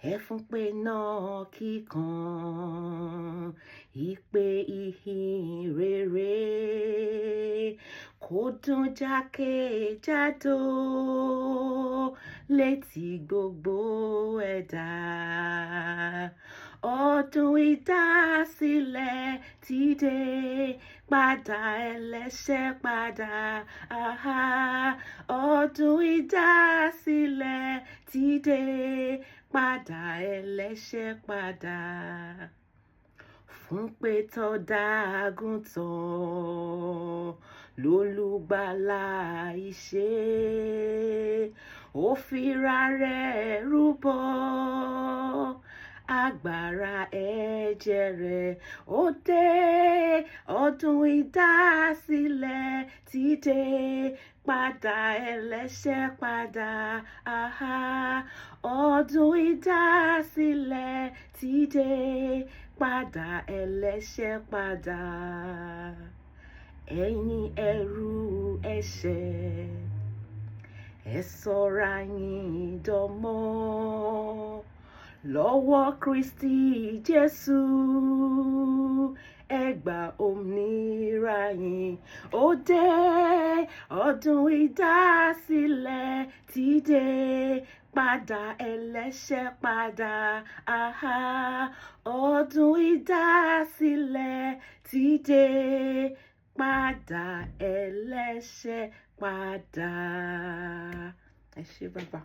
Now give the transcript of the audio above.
ẹ fún pé náà kíkan ìpè ìhìn rere kó dún jákèjádò létí gbogbo ẹ̀dá. Ọdún ìdásílẹ̀ ti dé, padà ẹlẹ́ṣẹ̀ padà. Ọdún ìdásílẹ̀ ti dé, padà ẹlẹ́ṣẹ̀ padà. Fún pé tọ́dá àgùntàn lólùgbàlà ìṣe, ó fira rẹ̀ rúbọ agbára ẹ̀jẹ̀ rẹ̀. Ó dé, ọdún ìdásílẹ̀ ti dé, padà ẹlẹ́ṣẹ̀ padà. Ọdún ìdásílẹ̀ ti dé, padà ẹlẹ́ṣẹ̀ padà. Ẹ̀yin ẹrú ẹ̀ṣẹ̀, ẹ sọra yín dọmọ lọ́wọ́ Kristi Jésù, ẹ gba òmìnira yín. Ó dé, ọdún ìdásílẹ̀ ti dé, padà ẹlẹ́ṣẹ̀ padà. Ọdún ìdásílẹ̀ ti dé, padà ẹlẹ́ṣẹ̀ padà. Ẹ ṣé bàbá.